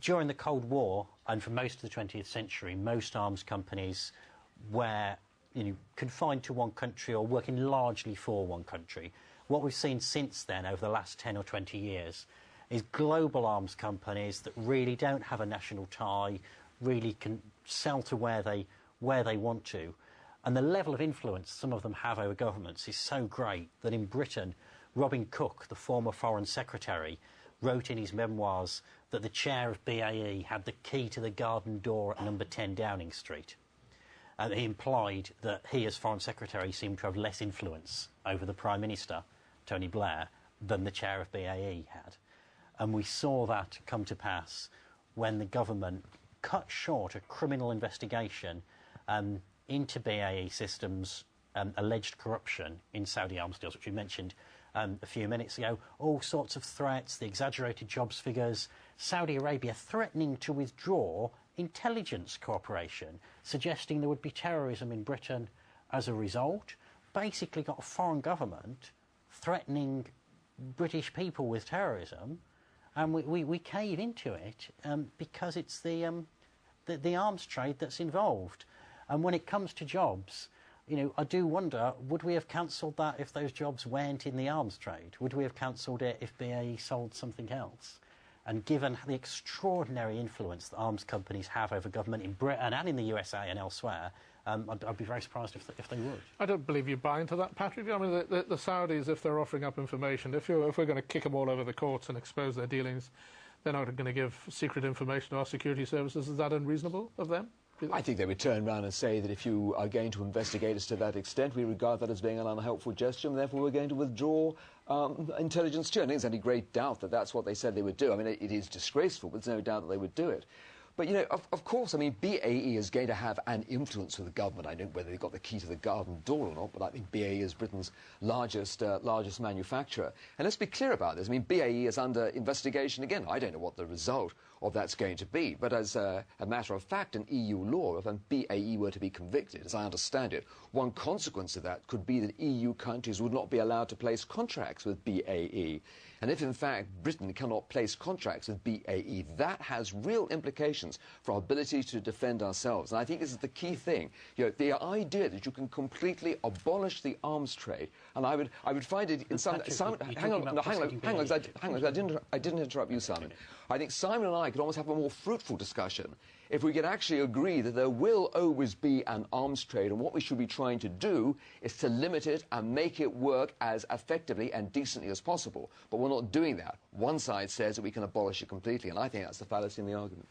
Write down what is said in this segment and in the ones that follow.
During the Cold War and for most of the 20th century, most arms companies were confined to one country or working largely for one country. What we've seen since then, over the last 10 or 20 years, is global arms companies that really don't have a national tie, really can sell to where they want to. And the level of influence some of them have over governments is so great that in Britain, Robin Cook, the former Foreign Secretary, wrote in his memoirs that the chair of BAE had the key to the garden door at number 10 Downing Street. And he implied that he, as Foreign Secretary, seemed to have less influence over the Prime Minister, Tony Blair, than the chair of BAE had. And we saw that come to pass when the government cut short a criminal investigation into BAE Systems' alleged corruption in Saudi arms deals, which we mentioned a few minutes ago. All sorts of threats, the exaggerated jobs figures, Saudi Arabia threatening to withdraw intelligence cooperation, suggesting there would be terrorism in Britain as a result. Basically got a foreign government threatening British people with terrorism, and we cave into it because it's the arms trade that's involved. And when it comes to jobs, I do wonder, would we have cancelled that if those jobs weren't in the arms trade? Would we have cancelled it if BAE sold something else? And given the extraordinary influence that arms companies have over government in Britain and in the USA and elsewhere, I'd be very surprised if they would. I don't believe you buy into that, Patrick. I mean, the Saudis, if they're offering up information, if we're going to kick them all over the courts and expose their dealings, they're not going to give secret information to our security services. Is that unreasonable of them? I think they would turn around and say that if you are going to investigate us to that extent, we regard that as being an unhelpful gesture, and therefore we're going to withdraw intelligence too. I don't think there's any great doubt that that's what they said they would do. I mean, it is disgraceful, but there's no doubt that they would do it. But, of course, I mean, BAE is going to have an influence with the government. I don't know whether they've got the key to the garden door or not, but I think BAE is Britain's largest manufacturer. And let's be clear about this. I mean, BAE is under investigation again. I don't know what the result of that's going to be. But as a matter of fact, in EU law, if BAE were to be convicted, as I understand it, one consequence of that could be that EU countries would not be allowed to place contracts with BAE. And if, in fact, Britain cannot place contracts with BAE, that has real implications for our ability to defend ourselves. And I think this is the key thing. The idea that you can completely abolish the arms trade, and I would find it in some... Hang on, I didn't interrupt you, Simon. I think Simon and I could almost have a more fruitful discussion if we could actually agree that there will always be an arms trade, and what we should be trying to do is to limit it and make it work as effectively and decently as possible. But we're not doing that. One side says that we can abolish it completely, and I think that's the fallacy in the argument.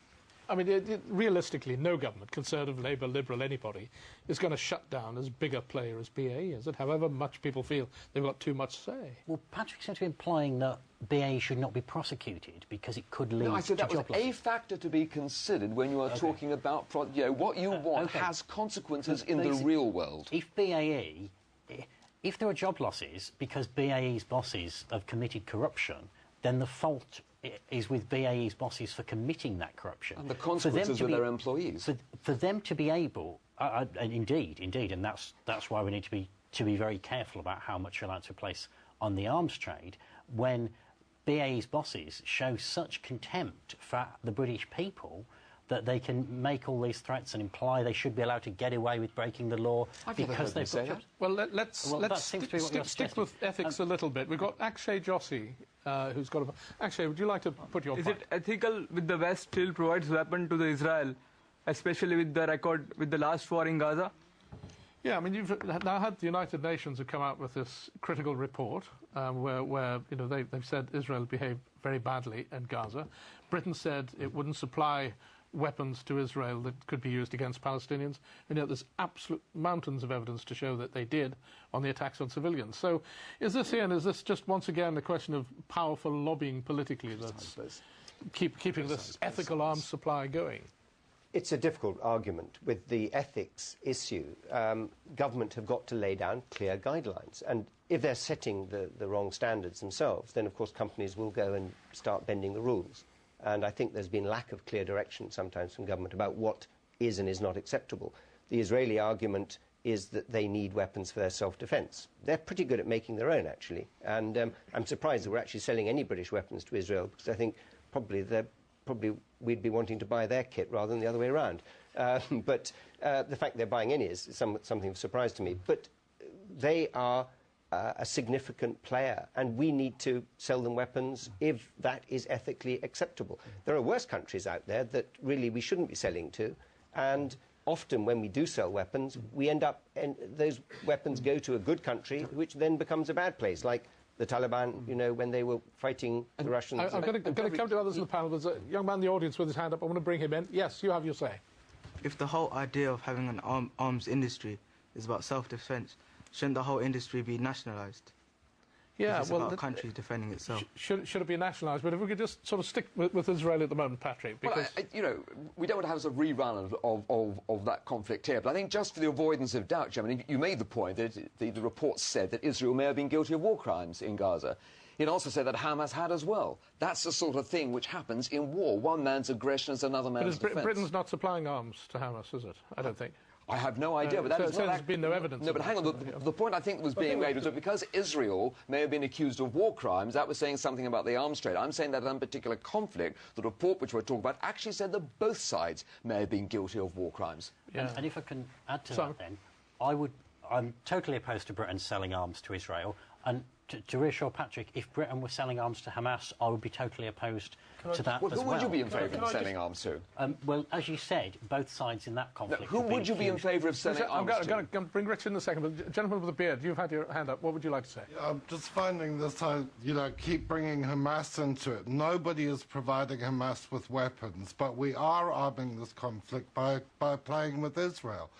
I mean, realistically, no government, Conservative, Labour, Liberal, anybody, is going to shut down as big a player as BAE is it, however much people feel they've got too much say. Well, Patrick seems to be implying that BAE should not be prosecuted because it could lead to job losses. I said that was a factor to be considered when you are talking about what you want has consequences in the real world. If BAE, if there are job losses because BAE's bosses have committed corruption, then the fault is with BAE's bosses for committing that corruption. And the consequences with their employees. For them to be able, indeed, and that's why we need to be very careful about how much reliance we place on the arms trade, when BAE's bosses show such contempt for the British people that they can make all these threats and imply they should be allowed to get away with breaking the law because they've got jobs. Well, let's stick with ethics a little bit. We've got Akshay Joshi, who's got Akshay, would you like to put your point? Is it ethical with the West still provides weapons to the Israel, especially with the record with the last war in Gaza? Yeah, I mean, you've now had the United Nations have come out with this critical report where they've said Israel behaved very badly in Gaza. Britain said it wouldn't supply weapons to Israel that could be used against Palestinians, and yet there's absolute mountains of evidence to show that they did on the attacks on civilians. So is this just once again a question of powerful lobbying politically that's keeping this ethical arms supply going? It's a difficult argument. With the ethics issue, government have got to lay down clear guidelines, and if they're setting the wrong standards themselves, then of course companies will go and start bending the rules. And I think there's been lack of clear direction sometimes from government about what is and is not acceptable. The Israeli argument is that they need weapons for their self-defence. They're pretty good at making their own, actually. And I'm surprised that we're actually selling any British weapons to Israel, because I think probably we'd be wanting to buy their kit rather than the other way around. But the fact they're buying any is something of a surprise to me. But they are a significant player, and we need to sell them weapons if that is ethically acceptable. There are worse countries out there that really we shouldn't be selling to, and often when we do sell weapons, we end up, and those weapons go to a good country, which then becomes a bad place, like the Taliban, you know, when they were fighting the Russians. I'm going to come to others in the panel. There's a young man in the audience with his hand up. I want to bring him in. Yes, you have your say. If the whole idea of having an arms industry is about self-defence, shouldn't the whole industry be nationalised? Yeah, it's about a country defending itself. Should it be nationalised? But if we could just sort of stick with Israel at the moment, Patrick, because... Well, you know, we don't want to have a rerun of that conflict here, but I think just for the avoidance of doubt, Chairman, you made the point that the report said that Israel may have been guilty of war crimes in Gaza. It also said that Hamas had as well. That's the sort of thing which happens in war. One man's aggression is another man's defence. But Britain's not supplying arms to Hamas, is it? I don't think. I have no idea, but that is there's been no evidence. No, but hang on. The point I think was being made was that because Israel may have been accused of war crimes, that was saying something about the arms trade. I'm saying that in a particular conflict, the report which we're talking about actually said that both sides may have been guilty of war crimes. Yeah. And if I can add to that, then I'm totally opposed to Britain selling arms to Israel. And to reassure Patrick, if Britain were selling arms to Hamas, I would be totally opposed to that as well. Who would you be in favour of selling arms to? Well, as you said, both sides in that conflict. Who would you be in favour of selling arms to? I'm going to bring Richard in a second, but gentleman with the beard, you've had your hand up. What would you like to say? I'm just finding this, keep bringing Hamas into it. Nobody is providing Hamas with weapons, but we are arming this conflict by playing with Israel.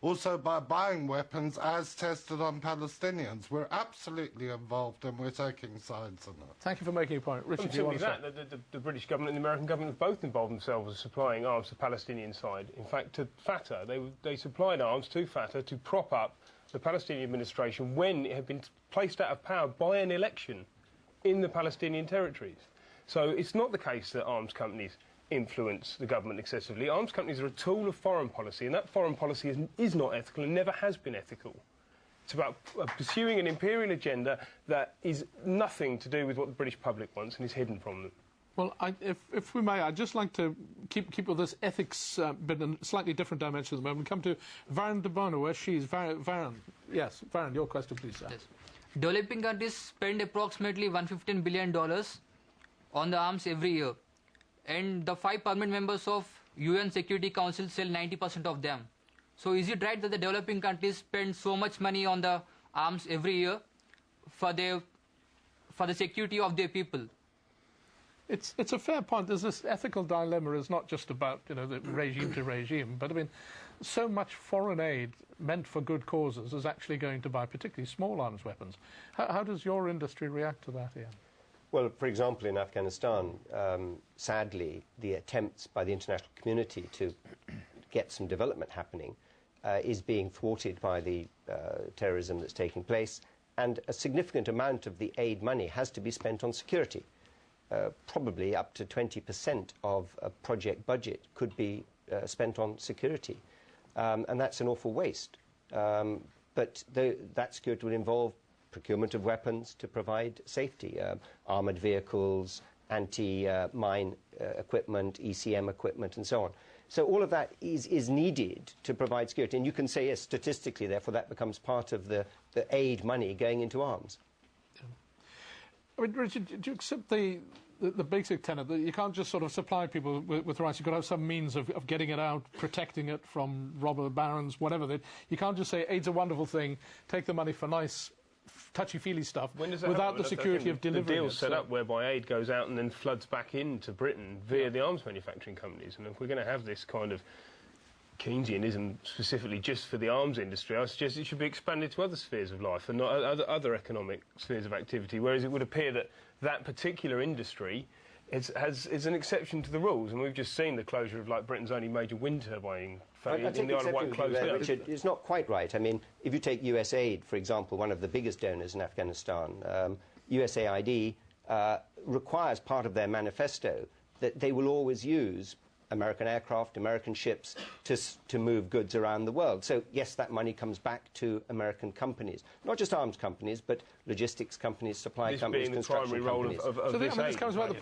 Also by buying weapons as tested on Palestinians. We're absolutely involved and we're taking sides in it. Thank you for making a point. Richard, do you want to say? The British government and the American government have both involved themselves in supplying arms to the Palestinian side. In fact, to Fatah, they supplied arms to Fatah to prop up the Palestinian administration when it had been placed out of power by an election in the Palestinian territories. So it's not the case that arms companies influence the government excessively. Arms companies are a tool of foreign policy, and that foreign policy is not ethical and never has been ethical. It's about pursuing an imperial agenda that is nothing to do with what the British public wants and is hidden from them. Well, if we may, I'd just like to keep with this ethics bit in a slightly different dimension at the moment. Come to Varun de Bono, where she's. Varun, yes, Varun, your question, please, sir. Yes. Developing countries spend approximately $115 billion on the arms every year. And the 5 permanent members of UN Security Council sell 90% of them. So is it right that the developing countries spend so much money on the arms every year for the security of their people? It's a fair point. There's this ethical dilemma. Is not just about the regime to regime, but I mean, so much foreign aid meant for good causes is actually going to buy particularly small arms weapons. How does your industry react to that, Ian? Well, for example, in Afghanistan, sadly, the attempts by the international community to get some development happening is being thwarted by the terrorism that's taking place, and a significant amount of the aid money has to be spent on security. Probably up to 20% of a project budget could be spent on security, and that's an awful waste. But that security will involve procurement of weapons to provide safety, armoured vehicles, anti-mine equipment, ECM equipment, and so on. So all of that is needed to provide security. And you can say, yes, statistically, therefore, that becomes part of the aid money going into arms. I mean, Richard, do you accept the basic tenet that you can't just sort of supply people with rights? You've got to have some means of getting it out, protecting it from robber barons, whatever. You can't just say aid's a wonderful thing, take the money for nice touchy-feely stuff without the security of delivering it. The deal's set up whereby aid goes out and then floods back into Britain via the arms manufacturing companies. And if we're going to have this kind of Keynesianism specifically just for the arms industry, I suggest it should be expanded to other spheres of life and not other economic spheres of activity, whereas it would appear that that particular industry is an exception to the rules. And we've just seen the closure of Britain's only major wind turbine in the Isle of Wight closed down. Richard, it's not quite right. I mean, if you take USAID, for example, one of the biggest donors in Afghanistan, USAID requires part of their manifesto that they will always use American aircraft, American ships to move goods around the world. So, yes, that money comes back to American companies. Not just arms companies, but logistics companies, supply companies, construction companies. This being the primary role of so this this comes about the